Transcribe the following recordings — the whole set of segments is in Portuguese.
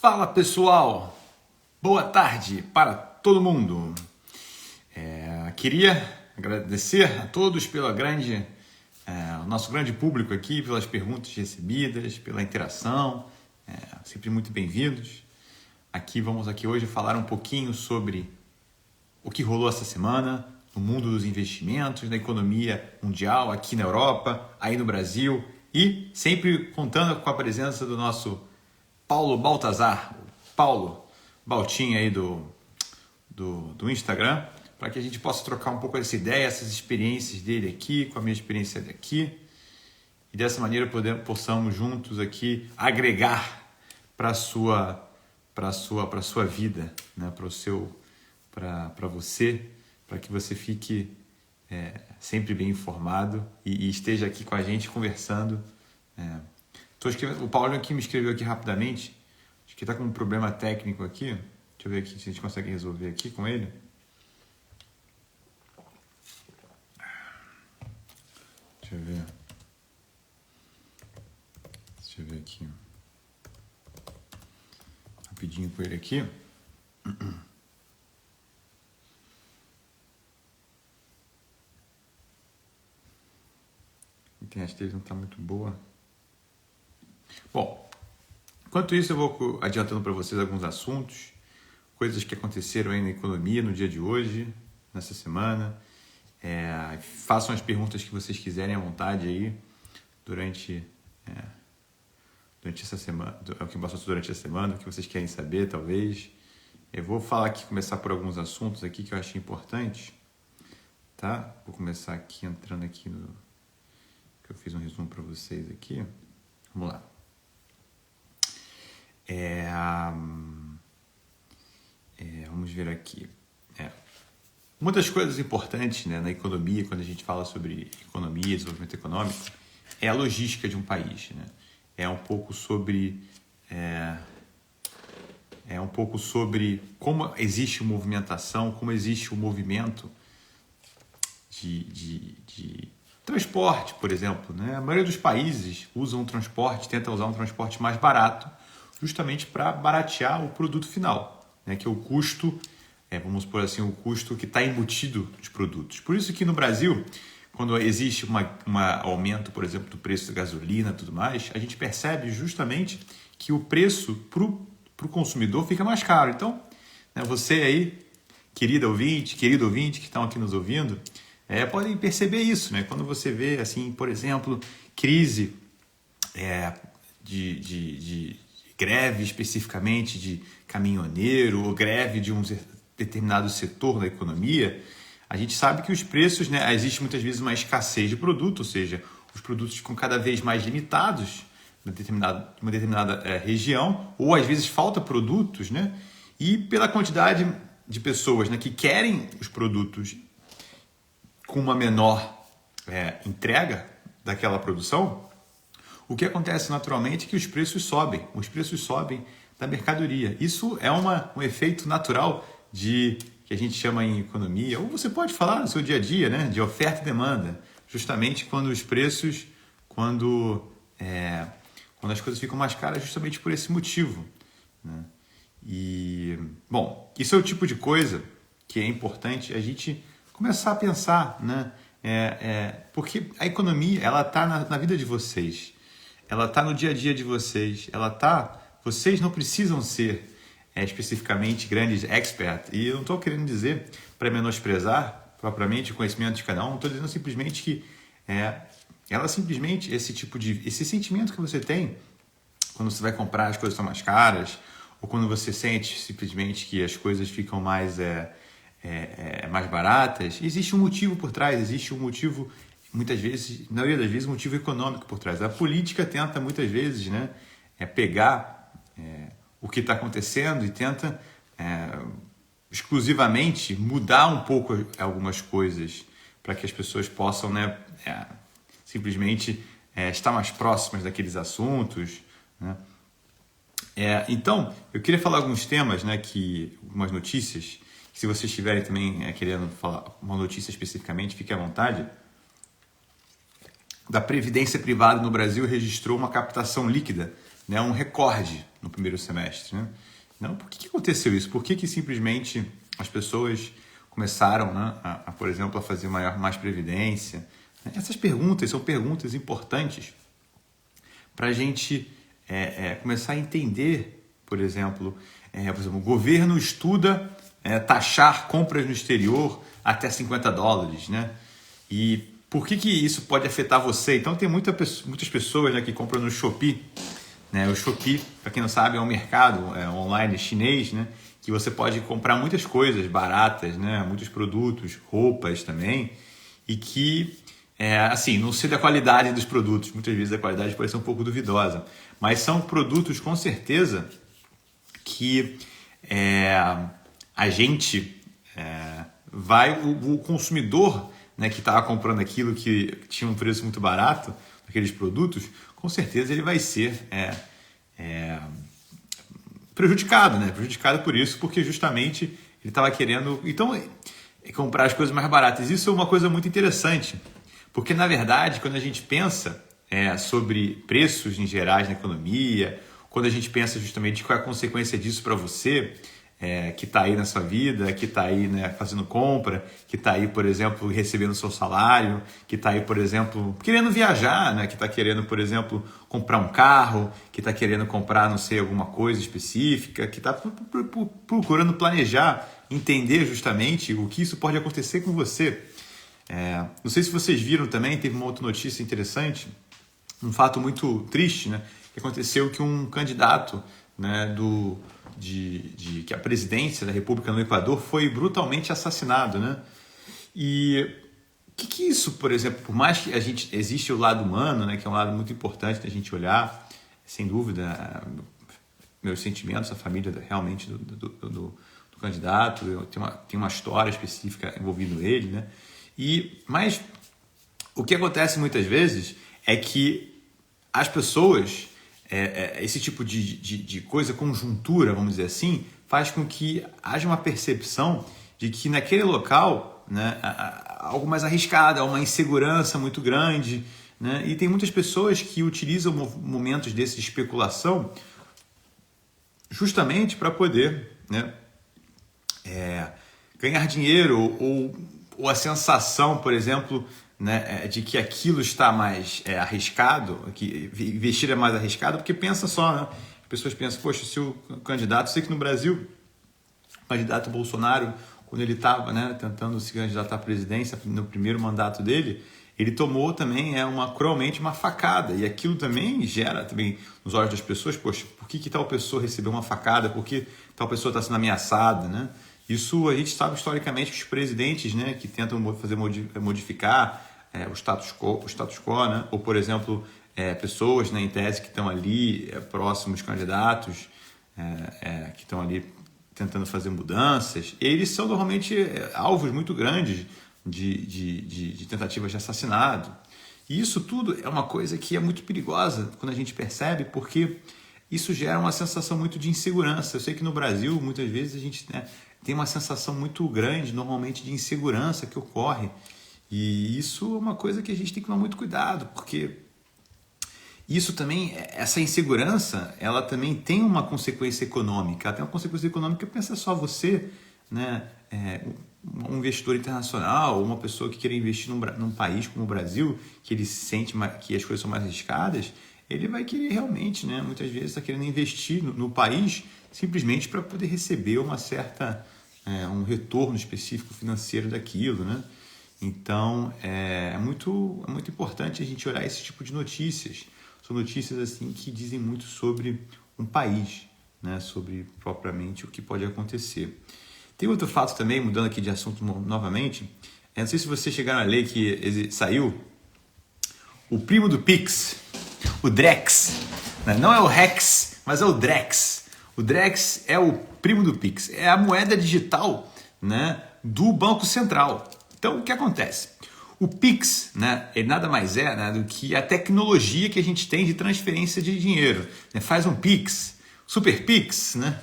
Fala pessoal, boa tarde para todo mundo. Queria agradecer a todos pela o nosso grande público aqui, pelas perguntas recebidas, pela interação, sempre muito bem-vindos. Vamos hoje falar um pouquinho sobre o que rolou essa semana no mundo dos investimentos, na economia mundial, aqui na Europa, aí no Brasil e sempre contando com a presença do nosso Paulo Baltazar, Paulo Baltinho aí do Instagram, para que a gente possa trocar um pouco essa ideia, essas experiências dele aqui, com a minha experiência daqui, e dessa maneira possamos juntos aqui agregar para a sua vida, né? Para você, para que você fique sempre bem informado e esteja aqui com a gente conversando. O Paulo aqui me escreveu aqui rapidamente, acho que está com um problema técnico aqui, deixa eu ver aqui se a gente consegue resolver aqui com ele. Deixa eu ver aqui, rapidinho com ele aqui. A internet dele não está muito boa. Bom, enquanto isso eu vou adiantando para vocês alguns assuntos, coisas que aconteceram aí na economia no dia de hoje, nessa semana. Façam as perguntas que vocês quiserem à vontade aí durante essa semana, o que passou durante a semana, o que vocês querem saber, talvez. Eu vou começar por alguns assuntos aqui que eu achei importantes, tá? Vou começar aqui entrando aqui que eu fiz um resumo para vocês aqui. Vamos lá. Vamos ver aqui. Muitas coisas importantes, né, na economia, quando a gente fala sobre economia, desenvolvimento econômico, é a logística de um país, né? É um pouco sobre como existe movimentação, como existe o movimento de transporte, por exemplo, né? A maioria dos países tenta usar um transporte mais barato, justamente para baratear o produto final, né? Que é o custo, vamos por assim, o custo que está embutido nos produtos. Por isso que no Brasil, quando existe um aumento, por exemplo, do preço da gasolina e tudo mais, a gente percebe justamente que o preço para o consumidor fica mais caro. Então, né, você aí, querido ouvinte que estão aqui nos ouvindo, podem perceber isso, né? Quando você vê, assim, por exemplo, crise de greve especificamente de caminhoneiro ou greve de um determinado setor da economia, a gente sabe que os preços, né, existe muitas vezes uma escassez de produto, ou seja, os produtos ficam cada vez mais limitados em uma determinada região, ou às vezes falta produtos, né? E pela quantidade de pessoas, né, que querem os produtos com uma menor entrega daquela produção, o que acontece naturalmente é que os preços sobem da mercadoria. Isso é um efeito natural que a gente chama em economia, ou você pode falar no seu dia a dia, né, de oferta e demanda, justamente quando os preços, quando as coisas ficam mais caras, justamente por esse motivo, né? E, bom, isso é o tipo de coisa que é importante a gente começar a pensar, né? Porque a economia, ela está na vida de vocês, ela está no dia a dia de vocês, vocês não precisam ser especificamente grandes experts, e eu não estou querendo dizer para menosprezar propriamente o conhecimento de cada um, estou dizendo simplesmente que esse sentimento que você tem quando você vai comprar, as coisas são mais caras, ou quando você sente simplesmente que as coisas ficam mais baratas, existe um motivo por trás, existe um motivo, muitas vezes, na maioria das vezes, um motivo econômico por trás. A política tenta muitas vezes, né, pegar o que está acontecendo e tenta exclusivamente mudar um pouco algumas coisas para que as pessoas possam, né, simplesmente estar mais próximas daqueles assuntos, né? Então, eu queria falar alguns temas, né, algumas notícias, que se vocês estiverem também querendo falar uma notícia especificamente, fique à vontade. Da Previdência Privada no Brasil registrou uma captação líquida né, um recorde no primeiro semestre. Né? Não, por que aconteceu isso? Por que simplesmente as pessoas começaram, né, por exemplo, a fazer mais previdência? Essas perguntas são perguntas importantes para a gente começar a entender, por exemplo, o governo estuda taxar compras no exterior até $50, né? E por que isso pode afetar você? Então tem muitas pessoas, né, que compram no Shopee, né? O Shopee, para quem não sabe, é um mercado online chinês, né, que você pode comprar muitas coisas baratas, né, muitos produtos, roupas também, e que, assim, não sei da qualidade dos produtos, muitas vezes a qualidade pode ser um pouco duvidosa, mas são produtos com certeza que a gente o consumidor, né, que estava comprando aquilo que tinha um preço muito barato, aqueles produtos, com certeza ele vai ser prejudicado, né? Prejudicado por isso, porque justamente ele estava querendo comprar as coisas mais baratas. Isso é uma coisa muito interessante, porque na verdade, quando a gente pensa sobre preços em gerais na economia, quando a gente pensa justamente qual é a consequência disso para você, que está aí na sua vida, que está aí, né, fazendo compra, que está aí, por exemplo, recebendo seu salário, que está aí, por exemplo, querendo viajar, né, que está querendo, por exemplo, comprar um carro, que está querendo comprar, não sei, alguma coisa específica, que está procurando planejar, entender justamente o que isso pode acontecer com você. Não sei se vocês viram também, teve uma outra notícia interessante, um fato muito triste, né, que aconteceu que um candidato, né, que a presidência da República no Equador foi brutalmente assassinado, né? E o que isso, por exemplo, por mais que existe o lado humano, né, que é um lado muito importante da gente olhar, sem dúvida, meus sentimentos, a família realmente do candidato, tem uma história específica envolvendo ele, né? Mas o que acontece muitas vezes é que as pessoas, esse tipo de coisa, conjuntura, vamos dizer assim, faz com que haja uma percepção de que naquele local, né, algo mais arriscado, há uma insegurança muito grande, né, e tem muitas pessoas que utilizam momentos desses de especulação justamente para poder, né, ganhar dinheiro ou a sensação, por exemplo, né, de que aquilo está mais arriscado, que investir é mais arriscado, porque pensa só, né? As pessoas pensam, poxa, se o candidato, sei que no Brasil, o candidato Bolsonaro, quando ele estava, né, tentando se candidatar à presidência no primeiro mandato dele, ele tomou também cruelmente uma facada, e aquilo também gera também nos olhos das pessoas, poxa, por que tal pessoa recebeu uma facada, por que tal pessoa está sendo ameaçada, né? Isso a gente sabe historicamente que os presidentes, né, que tentam modificar o status quo, né, ou, por exemplo, pessoas, né, em tese que estão ali próximos candidatos, que estão ali tentando fazer mudanças, eles são normalmente alvos muito grandes de tentativas de assassinato. E isso tudo é uma coisa que é muito perigosa quando a gente percebe, porque isso gera uma sensação muito de insegurança. Eu sei que no Brasil, muitas vezes, a gente, né, tem uma sensação muito grande, normalmente, de insegurança que ocorre. E isso é uma coisa que a gente tem que tomar muito cuidado, porque isso também, essa insegurança, ela também tem uma consequência econômica. Ela tem uma consequência econômica, pensa só você, né, um investidor internacional, uma pessoa que quer investir num país como o Brasil, que ele sente que as coisas são mais arriscadas, ele vai querer realmente, né, muitas vezes está querendo investir no país simplesmente para poder receber um retorno específico financeiro daquilo, né? Então, é muito importante a gente olhar esse tipo de notícias. São notícias assim que dizem muito sobre um país, né? Sobre propriamente o que pode acontecer. Tem outro fato também, mudando aqui de assunto novamente, não sei se vocês chegaram a ler que saiu o primo do Pix, o Drex, né? Não é o Rex, mas é o Drex. O Drex é o primo do Pix, é a moeda digital, né, do Banco Central. Então, o que acontece? O Pix, né, ele nada mais é, né, do que a tecnologia que a gente tem de transferência de dinheiro. Né? Faz um Pix, Super Pix, né?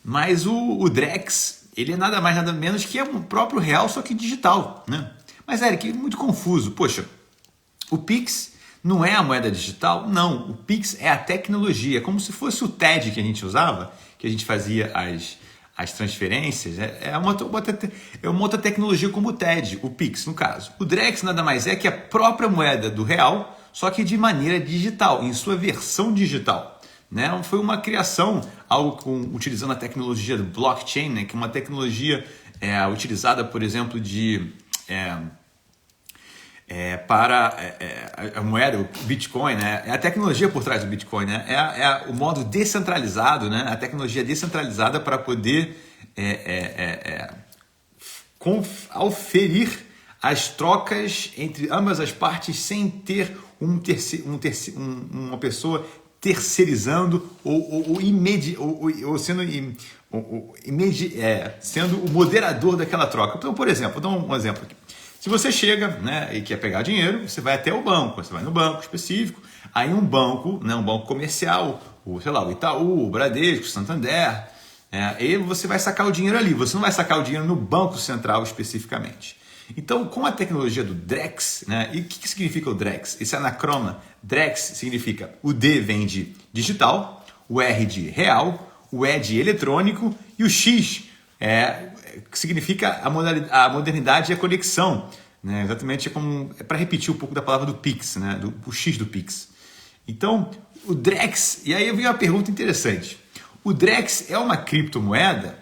Mas o Drex, ele é nada mais nada menos que o próprio real, só que digital. Né? Mas, Eric, é muito confuso. Poxa, o Pix Não é a moeda digital? Não, o Pix é a tecnologia, é como se fosse o TED que a gente usava, que a gente fazia as transferências, é uma outra tecnologia como o TED, o Pix no caso. O Drex nada mais é que a própria moeda do real, só que de maneira digital, em sua versão digital. Né? Foi uma criação, utilizando a tecnologia do blockchain, né? Que é uma tecnologia utilizada, por exemplo, para a moeda, o Bitcoin, né? É a tecnologia por trás do Bitcoin, né? É o modo descentralizado, né? A tecnologia descentralizada para poder auferir as trocas entre ambas as partes sem ter uma pessoa terceirizando sendo o moderador daquela troca. Então, por exemplo, vou dar um exemplo aqui. Se você chega, né, e quer pegar dinheiro, você vai até o banco, você vai no banco específico, aí um banco, né, um banco comercial, o Itaú, o Bradesco, o Santander, e você vai sacar o dinheiro ali, você não vai sacar o dinheiro no Banco Central especificamente. Então, com a tecnologia do Drex, né, e o que significa o Drex? Esse anacrona, Drex significa o D vem de digital, o R de real, o E de eletrônico e o X que significa a modernidade e a conexão. Né? Exatamente para repetir um pouco da palavra do Pix, né? O X do Pix. Então, o Drex, e aí vem uma pergunta interessante. O Drex é uma criptomoeda?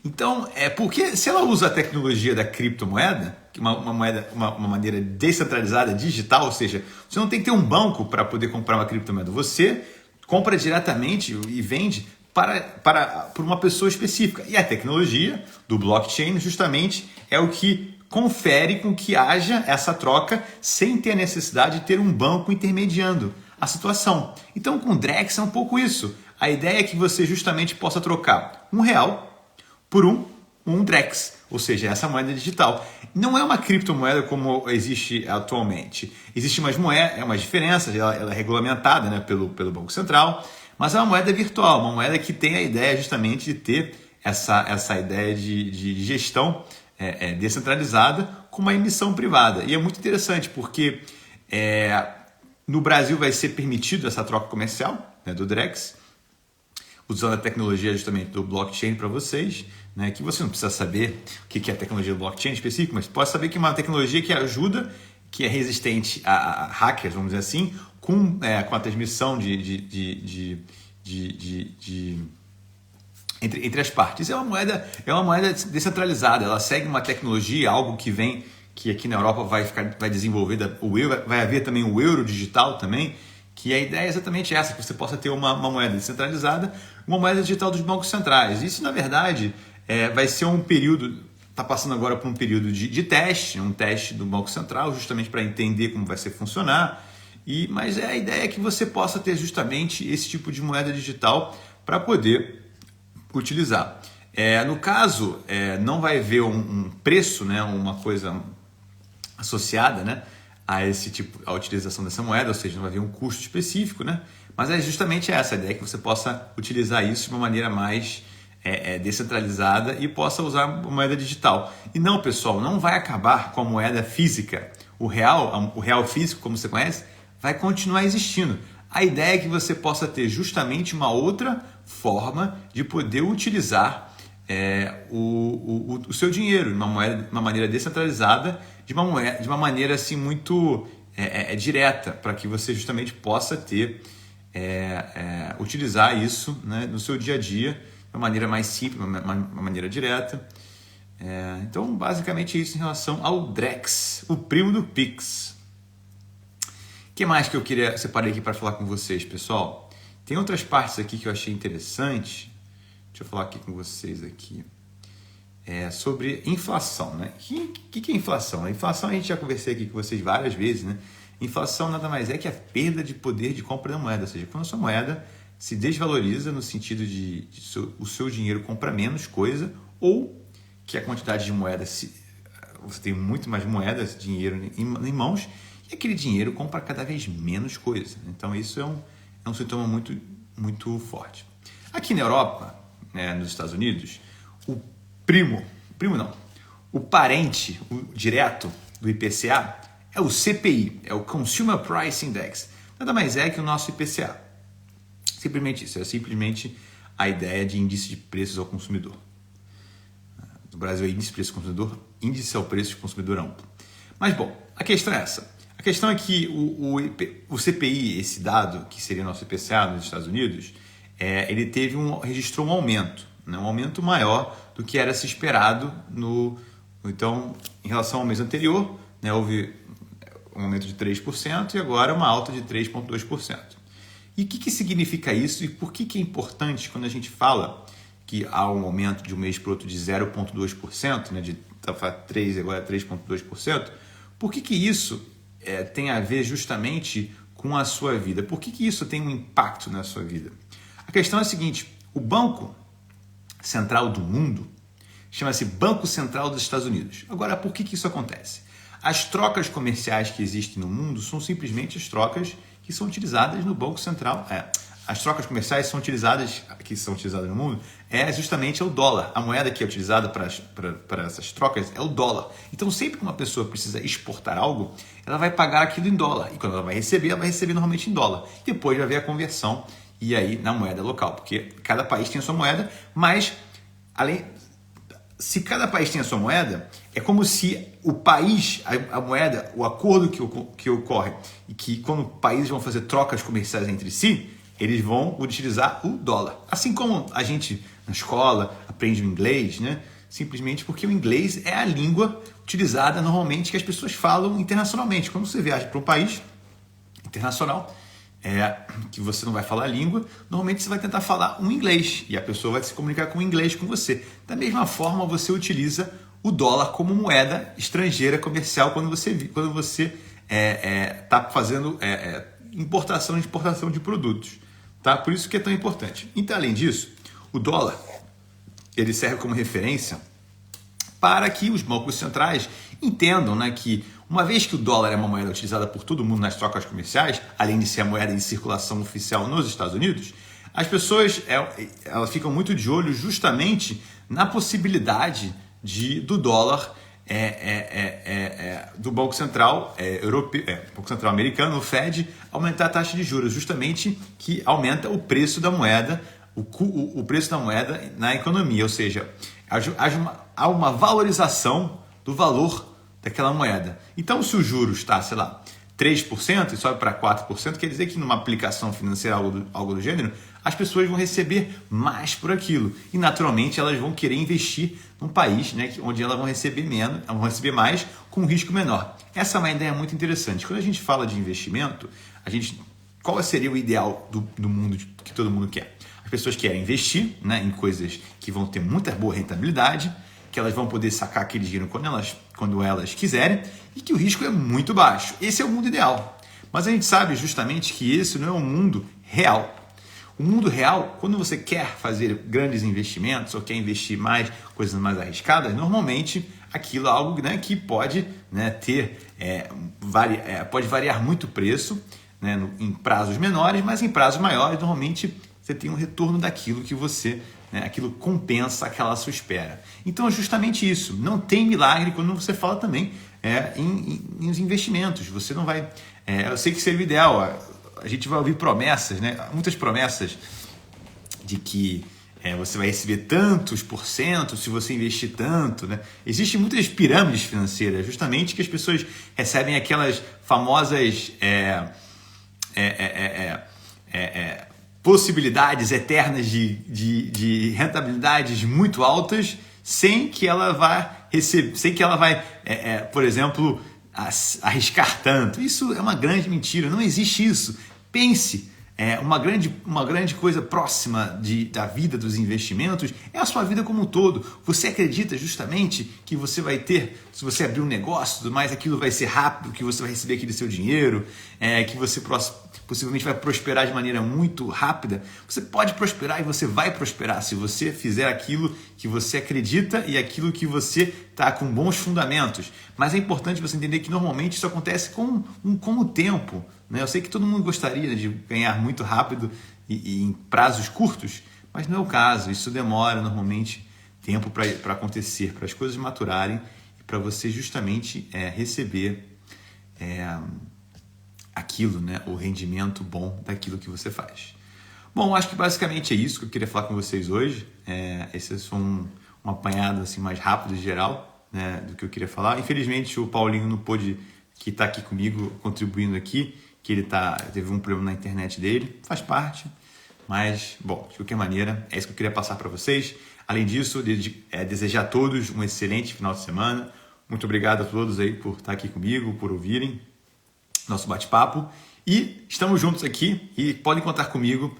Então, porque se ela usa a tecnologia da criptomoeda, que é uma maneira descentralizada, digital, ou seja, você não tem que ter um banco para poder comprar uma criptomoeda, você compra diretamente e vende por uma pessoa específica. E a tecnologia do blockchain justamente é o que confere com que haja essa troca sem ter a necessidade de ter um banco intermediando a situação. Então, com o Drex é um pouco isso. A ideia é que você justamente possa trocar R$1 por um Drex, ou seja, essa moeda digital. Não é uma criptomoeda como existe atualmente. Existe umas diferenças, ela é regulamentada, né, pelo Banco Central, mas é uma moeda virtual, uma moeda que tem a ideia justamente de ter essa ideia de gestão descentralizada com uma emissão privada. E é muito interessante porque no Brasil vai ser permitido essa troca comercial, né, do Drex, usando a tecnologia justamente do blockchain para vocês, né, que você não precisa saber o que é a tecnologia do blockchain específico, mas pode saber que é uma tecnologia que ajuda, que é resistente a hackers, vamos dizer assim, com a transmissão entre as partes. É uma moeda descentralizada, ela segue uma tecnologia, algo que aqui na Europa vai desenvolver, vai haver também o euro digital também, que a ideia é exatamente essa, que você possa ter uma moeda descentralizada, uma moeda digital dos bancos centrais. Isso, na verdade, vai ser um período, está passando agora por um período de teste, um teste do Banco Central, justamente para entender como vai ser funcionar, mas a ideia é que você possa ter justamente esse tipo de moeda digital para poder utilizar. No caso, não vai haver um preço, né, uma coisa associada, né, a utilização dessa moeda, ou seja, não vai haver um custo específico, né? Mas é justamente essa a ideia, que você possa utilizar isso de uma maneira mais descentralizada e possa usar a moeda digital. E não, pessoal, não vai acabar com a moeda física. O real físico, como você conhece, vai continuar existindo. A ideia é que você possa ter justamente uma outra forma de poder utilizar o seu dinheiro de uma maneira descentralizada, de uma maneira assim muito direta, para que você justamente possa ter utilizar isso, né, no seu dia a dia de uma maneira mais simples, uma maneira direta. Então, basicamente isso em relação ao Drex, o primo do Pix. O que mais que eu separei aqui para falar com vocês, pessoal? Tem outras partes aqui que eu achei interessante. Deixa eu falar aqui com vocês aqui. Sobre inflação, né? O que é inflação? A inflação, a gente já conversei aqui com vocês várias vezes, né? Inflação nada mais é que a perda de poder de compra da moeda, ou seja, quando a sua moeda se desvaloriza no sentido de o seu dinheiro compra menos coisa, ou que a quantidade de moedas, você tem muito mais moedas, dinheiro em mãos, e aquele dinheiro compra cada vez menos coisa. Então isso é um sintoma muito, muito forte. Aqui na Europa, né, nos Estados Unidos, o parente, o direto do IPCA é o CPI, é o Consumer Price Index. Nada mais é que o nosso IPCA. Simplesmente isso, é simplesmente a ideia de índice de preços ao consumidor. No Brasil é índice de preço ao consumidor, índice ao preço do consumidor amplo. Mas, bom, a questão é essa. A questão é que o CPI, esse dado, que seria nosso IPCA nos Estados Unidos, ele registrou um aumento, né? Um aumento maior do que era se esperado então, em relação ao mês anterior, né, houve um aumento de 3% e agora uma alta de 3,2%. E o que significa isso e por que é importante quando a gente fala que há um aumento de um mês para o outro de 0,2%, né, de 3% agora 3,2%, por que isso tem a ver justamente com a sua vida? Por que isso tem um impacto na sua vida? A questão é a seguinte, o Banco Central do Mundo chama-se Banco Central dos Estados Unidos. Agora, por que isso acontece? As trocas comerciais que existem no mundo são simplesmente as trocas que são utilizadas no Banco Central. As trocas comerciais que são utilizadas no mundo justamente o dólar. A moeda que é utilizada para essas trocas é o dólar. Então, sempre que uma pessoa precisa exportar algo, ela vai pagar aquilo em dólar. E quando ela vai receber normalmente em dólar. Depois vai haver a conversão e aí na moeda local. Porque cada país tem a sua moeda, mas se cada país tem a sua moeda, é como se o país, a moeda, o acordo que ocorre, e que quando países vão fazer trocas comerciais entre si, eles vão utilizar o dólar. Assim como a gente na escola aprende o inglês, né? Simplesmente porque o inglês é a língua utilizada normalmente que as pessoas falam internacionalmente. Quando você viaja para um país internacional, que você não vai falar a língua, normalmente você vai tentar falar um inglês e a pessoa vai se comunicar com o inglês com você. Da mesma forma, você utiliza o dólar como moeda estrangeira comercial quando você está fazendo importação e exportação de produtos. Tá? Por isso que é tão importante. Então, além disso, o dólar ele serve como referência para que os bancos centrais entendam, né, que uma vez que o dólar é uma moeda utilizada por todo mundo nas trocas comerciais, além de ser a moeda em circulação oficial nos Estados Unidos, as pessoas elas ficam muito de olho justamente na possibilidade do dólar do Banco Central europeu, Banco Central americano, o Fed, aumentar a taxa de juros, justamente que aumenta o preço da moeda, o preço da moeda na economia, ou seja, há uma valorização do valor daquela moeda. Então, se o juros está, 3% e sobe para 4%, quer dizer que numa aplicação financeira, algo do gênero, as pessoas vão receber mais por aquilo. E, naturalmente, elas vão querer investir num país, né, onde elas vão receber mais com um risco menor. Essa é uma ideia muito interessante. Quando a gente fala de investimento, qual seria o ideal do mundo que todo mundo quer? As pessoas querem investir, né, em coisas que vão ter muita boa rentabilidade, que elas vão poder sacar aquele dinheiro quando elas quiserem e que o risco é muito baixo. Esse é o mundo ideal. Mas a gente sabe justamente que esse não é o mundo real. O mundo real, quando você quer fazer grandes investimentos ou quer investir mais, coisas mais arriscadas, normalmente aquilo é algo, né, que pode, né, pode variar muito o preço, né, em prazos menores, mas em prazos maiores, normalmente você tem um retorno daquilo que aquilo compensa aquela sua espera. Então é justamente isso. Não tem milagre quando você fala também em investimentos. Você não vai... eu sei que seria o ideal. A gente vai ouvir promessas, né? Muitas promessas de que você vai receber tantos por cento se você investir tanto, né? Existem muitas pirâmides financeiras, justamente que as pessoas recebem aquelas famosas possibilidades eternas de rentabilidades muito altas sem que ela vá por exemplo, arriscar tanto. Isso é uma grande mentira, não existe isso. Pense, uma grande coisa próxima da vida dos investimentos é a sua vida como um todo. Você acredita justamente que você vai ter, se você abrir um negócio, tudo mais, aquilo vai ser rápido, que você vai receber aquele seu dinheiro, que você possivelmente vai prosperar de maneira muito rápida? Você pode prosperar e você vai prosperar se você fizer aquilo que você acredita e aquilo que você está com bons fundamentos. Mas é importante você entender que normalmente isso acontece com o tempo, né? Eu sei que todo mundo gostaria de ganhar muito rápido e em prazos curtos, mas não é o caso. Isso demora normalmente tempo para acontecer, para as coisas maturarem e para você justamente receber aquilo, né? O rendimento bom daquilo que você faz. Bom, acho que basicamente é isso que eu queria falar com vocês hoje. Esse é um apanhado assim, mais rápido e geral, né, do que eu queria falar. Infelizmente o Paulinho não pôde, que está aqui comigo, contribuindo aqui, que ele teve um problema na internet dele, faz parte. Mas, bom, de qualquer maneira, é isso que eu queria passar para vocês. Além disso, desejar a todos um excelente final de semana. Muito obrigado a todos aí por estar aqui comigo, por ouvirem nosso bate-papo. E estamos juntos aqui e podem contar comigo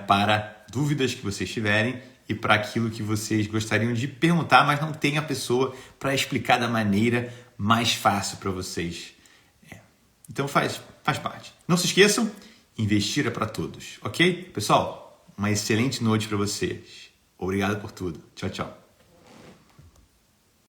para dúvidas que vocês tiverem e para aquilo que vocês gostariam de perguntar, mas não tem a pessoa para explicar da maneira mais fácil para vocês. Então faz parte. Não se esqueçam, investir é para todos, ok? Pessoal, uma excelente noite para vocês. Obrigado por tudo. Tchau, tchau.